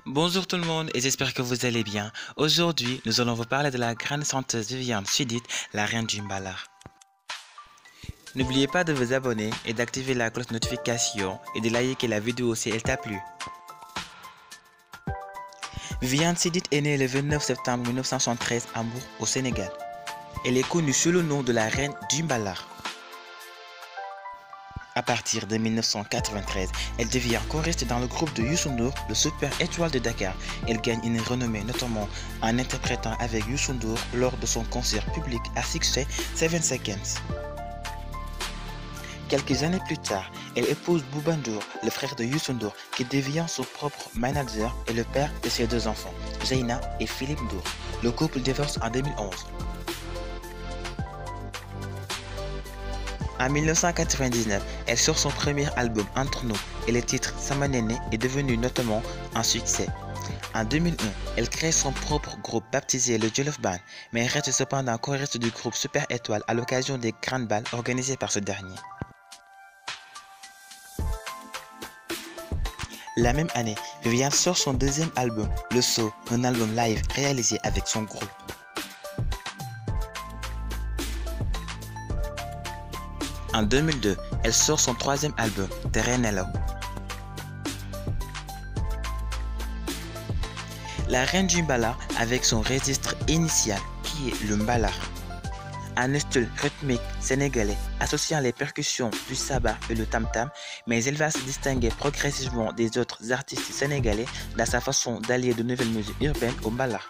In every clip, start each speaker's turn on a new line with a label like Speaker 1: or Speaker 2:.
Speaker 1: Bonjour tout le monde et j'espère que vous allez bien. Aujourd'hui, nous allons vous parler de la grande chanteuse Viviane Chidid, la reine du Mbalax. N'oubliez pas de vous abonner et d'activer la cloche de notification et de liker la vidéo si elle t'a plu. Viviane Chidid est née le 29 septembre 1973 à Mbour, au Sénégal. Elle est connue sous le nom de la reine du Mbalax. À partir de 1993, elle devient choriste dans le groupe de Youssou N'Dour, le Super Étoile de Dakar. Elle gagne une renommée notamment en interprétant avec Youssou N'Dour lors de son concert public à succès 7 Seconds. Quelques années plus tard, elle épouse Bouba Ndour, le frère de Youssou N'Dour, qui devient son propre manager et le père de ses deux enfants, Zeyna et Philippe Ndour. Le couple divorce en 2011. En 1999, elle sort son premier album Entre nous et le titre Sama Néné est devenu notamment un succès. En 2001, elle crée son propre groupe baptisé le Jolof Band, mais reste cependant choriste du groupe Super Étoile à l'occasion des grandes balles organisées par ce dernier. La même année, Viviane sort son deuxième album, Le Saut, un album live réalisé avec son groupe. En 2002, elle sort son troisième album, Terrenello. La reine du Mbalax avec son registre initial qui est le Mbalax. Un style rythmique sénégalais associant les percussions du sabah et le tam-tam, mais elle va se distinguer progressivement des autres artistes sénégalais dans sa façon d'allier de nouvelles musiques urbaines au Mbalax.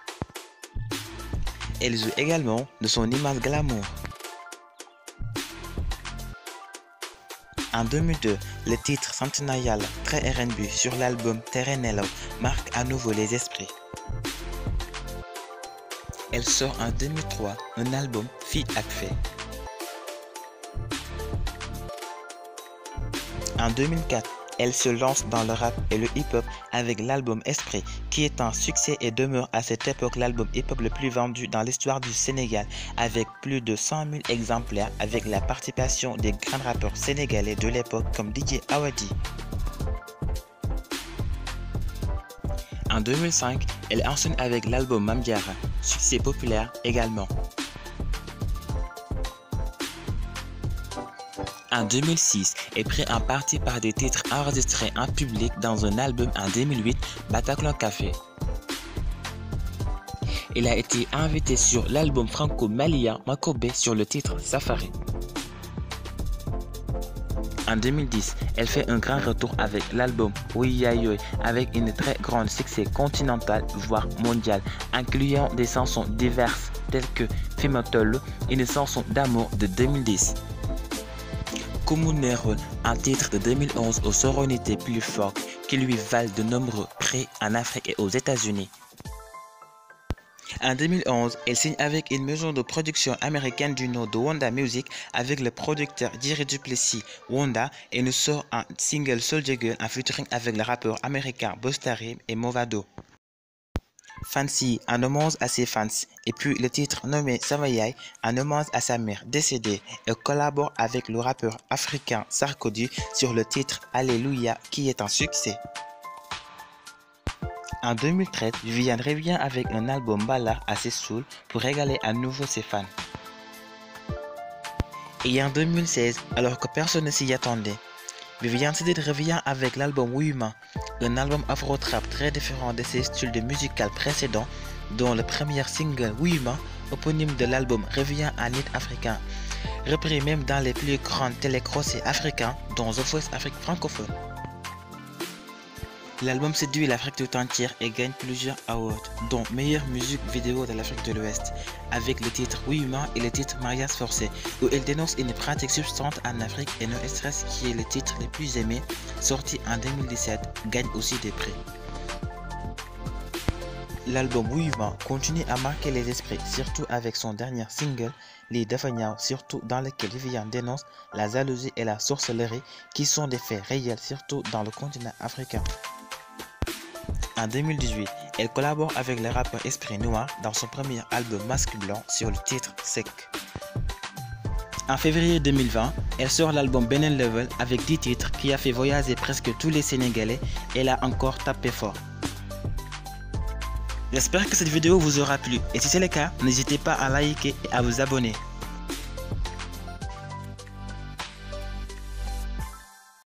Speaker 1: Elle joue également de son immense glamour. En 2002, le titre centenarial très R&B sur l'album Terrenello marque à nouveau les esprits. Elle sort en 2003 un album Fille ak Fé. En 2004, elle se lance dans le rap et le hip-hop avec l'album Esprit, qui est un succès et demeure à cette époque l'album hip-hop le plus vendu dans l'histoire du Sénégal, avec plus de 100 000 exemplaires, avec la participation des grands rappeurs sénégalais de l'époque comme DJ Awadi. En 2005, elle enchaîne avec l'album Mame Diarra, succès populaire également. En 2006, elle prend en partie par des titres enregistrés en public dans un album en 2008, Bataclan Café. Elle a été invitée sur l'album franco-malien Makobé sur le titre Safari. En 2010, elle fait un grand retour avec l'album Ouiayoy avec une très grande succès continental voire mondial, incluant des chansons diverses telles que Fimatolo, une chanson d'amour de 2010. Koumounérol, un titre de 2011 aux sonorités plus fortes qui lui valent de nombreux prix en Afrique et aux États-Unis. En 2011, elle signe avec une maison de production américaine du nom de Wanda Music avec le producteur Jerry Duplessis Wanda et nous sort un single Soldier Girl en featuring avec le rappeur américain Busta Rhymes et Movado. Fancy en hommage à ses fans et puis le titre nommé Savayaï en hommage à sa mère décédée. Elle collabore avec le rappeur africain Sarkodie sur le titre Alléluia qui est un succès. En 2013, Viviane revient avec un album Mbalax assez soul pour régaler à nouveau ses fans. Et en 2016, alors que personne ne s'y attendait, Viviane Chidid revient avec l'album Wuyuma, un album afro-trap très différent de ses styles de musical précédents, dont le premier single Wuyuma, éponyme de l'album, revient en hit africain, repris même dans les plus grandes télécrossés africains, dont The Voice Afrique francophone. L'album séduit l'Afrique tout entière et gagne plusieurs awards, dont meilleure musique vidéo de l'Afrique de l'Ouest, avec le titre Wuyuma et le titre Mariage forcé, où elle dénonce une pratique substante en Afrique et No Stress qui est le titre le plus aimé, sorti en 2017, gagne aussi des prix. L'album Wuyuma continue à marquer les esprits, surtout avec son dernier single, Les Defanyao, surtout dans lequel Viviane dénonce la jalousie et la sorcellerie, qui sont des faits réels, surtout dans le continent africain. En 2018, elle collabore avec le rappeur Esprit Noir dans son premier album Masque Blanc sur le titre Sec. En février 2020, elle sort l'album Benen Level avec 10 titres qui a fait voyager presque tous les Sénégalais et elle a encore tapé fort. J'espère que cette vidéo vous aura plu et si c'est le cas, n'hésitez pas à liker et à vous abonner.